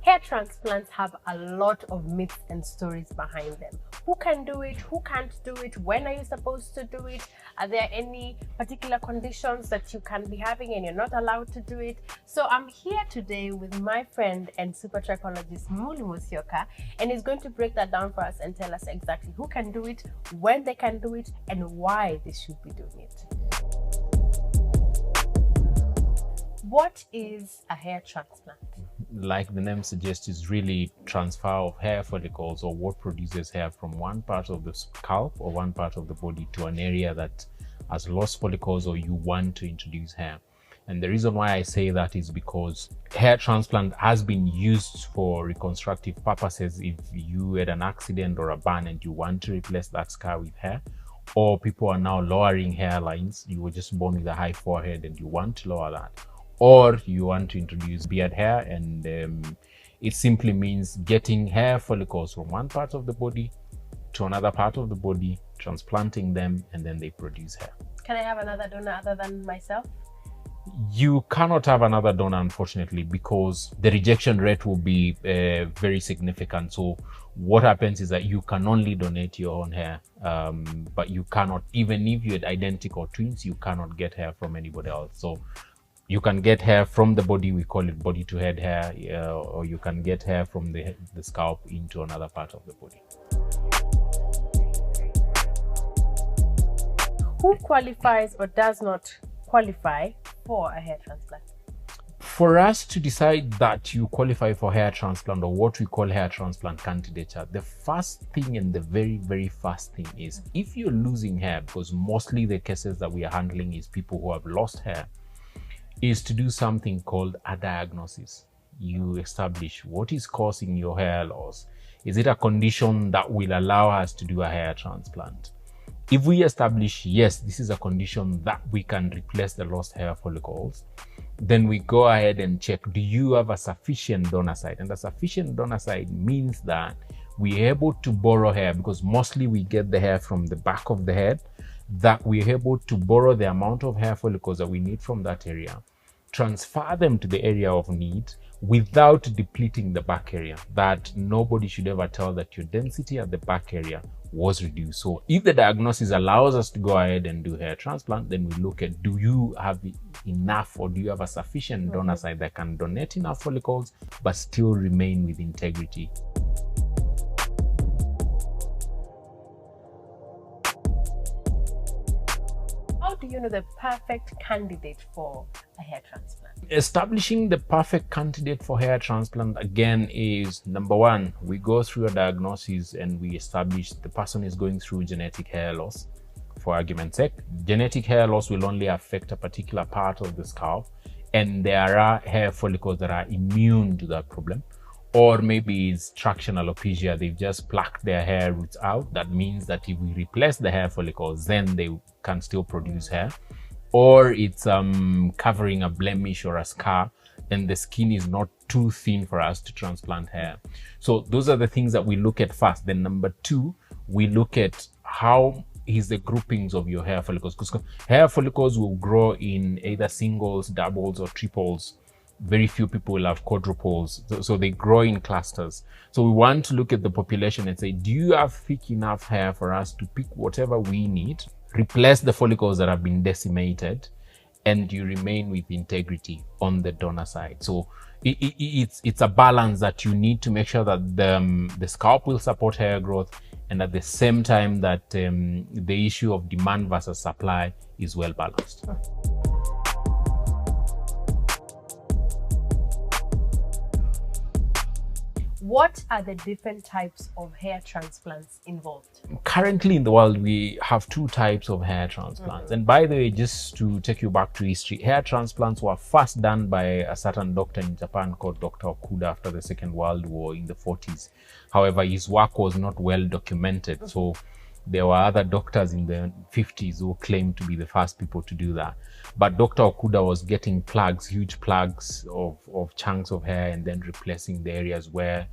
Hair transplants have a lot of myths and stories behind them. Who can do it? Who can't do it? When are you supposed to do it? Are there any particular conditions that you can be having and you're not allowed to do it? So I'm here today with my friend and super trichologist Mulu Musyoka, and he's going to break that down for us and tell us exactly who can do it, when they can do it, and why they should be doing it. What is a hair transplant? Like the name suggests, is really transfer of hair follicles, or what produces hair from one part of the scalp or one part of the body to an area that has lost follicles, or you want to introduce hair. And the reason why I say that is because hair transplant has been used for reconstructive purposes. If you had an accident or a burn and you want to replace that scar with hair, or people are now lowering hairlines, you were just born with a high forehead and you want to lower that, or you want to introduce beard hair, and it simply means getting hair follicles from one part of the body to another part of the body, transplanting them, and then they produce hair. Can I have another donor other than myself? You cannot have another donor, unfortunately, because the rejection rate will be very significant. So what happens is that you can only donate your own hair, but you cannot, even if you had identical twins, you cannot get hair from anybody else. So you can get hair from the body, we call it body to head hair, or you can get hair from the scalp into another part of the body. Who qualifies or does not qualify for a hair transplant? For us to decide that you qualify for hair transplant, or what we call hair transplant candidature, the first thing and the very first thing is, if you're losing hair, because mostly the cases that we are handling is people who have lost hair, is to do something called a diagnosis. You establish what is causing your hair loss. Is it a condition that will allow us to do a hair transplant? If we establish, yes, this is a condition that we can replace the lost hair follicles, then we go ahead and check, do you have a sufficient donor site? And a sufficient donor site means that we're able to borrow hair, because mostly we get the hair from the back of the head, that we're able to borrow the amount of hair follicles that we need from that area, transfer them to the area of need without depleting the back area. That nobody should ever tell that your density at the back area was reduced. So if the diagnosis allows us to go ahead and do hair transplant, then we look at, do you have enough, or do you have a sufficient donor site that can donate enough follicles but still remain with integrity? How do you know the perfect candidate for a hair transplant? Establishing the perfect candidate for hair transplant, again, is number one, we go through a diagnosis and we establish the person is going through genetic hair loss. For argument's sake, genetic hair loss will only affect a particular part of the scalp, and there are hair follicles that are immune to that problem. Or maybe it's traction alopecia, they've just plucked their hair roots out. That means that if we replace the hair follicles, then they can still produce hair. Or it's covering a blemish or a scar, and the skin is not too thin for us to transplant hair. So those are the things that we look at first. Then number two, we look at how is the groupings of your hair follicles, because hair follicles will grow in either singles, doubles, or triples. Very few people will have quadruples, so they grow in clusters. So we want to look at the population and say, do you have thick enough hair for us to pick whatever we need, replace the follicles that have been decimated, and you remain with integrity on the donor side. So it's a balance that you need to make sure that the scalp will support hair growth, and at the same time that the issue of demand versus supply is well balanced. What are the different types of hair transplants involved? Currently in the world, we have two types of hair transplants. And by the way, just to take you back to history, hair transplants were first done by a certain doctor in Japan called Dr. Okuda after the Second World War in the 40s. However, his work was not well documented. So there were other doctors in the 50s who claimed to be the first people to do that. But Dr. Okuda was getting plugs, huge plugs of chunks of hair, and then replacing the areas where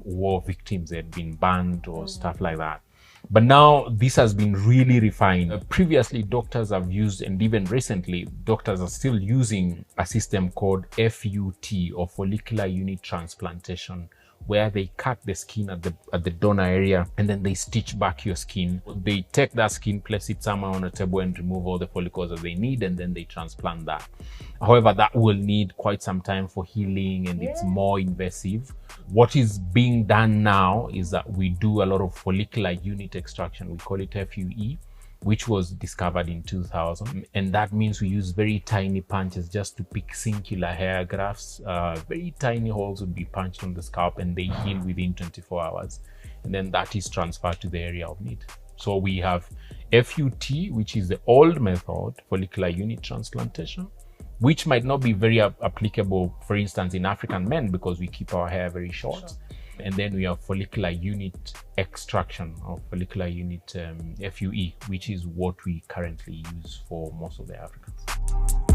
war victims had been burned or stuff like that. But now this has been really refined. Previously, doctors have used, and even recently, doctors are still using a system called FUT, or follicular unit transplantation, where they cut the skin at the donor area and then they stitch back your skin. They take that skin, place it somewhere on a table and remove all the follicles that they need, and then they transplant that. However, that will need quite some time for healing, and it's more invasive. What is being done now is that we do a lot of follicular unit extraction. We call it FUE, which was discovered in 2000. And that means we use very tiny punches just to pick singular hair grafts. Very tiny holes would be punched on the scalp and they heal within 24 hours. And then that is transferred to the area of need. So we have FUT, which is the old method, follicular unit transplantation, which might not be very applicable, for instance, in African men, because we keep our hair very short. And then we have follicular unit extraction, or follicular unit FUE, which is what we currently use for most of the Africans.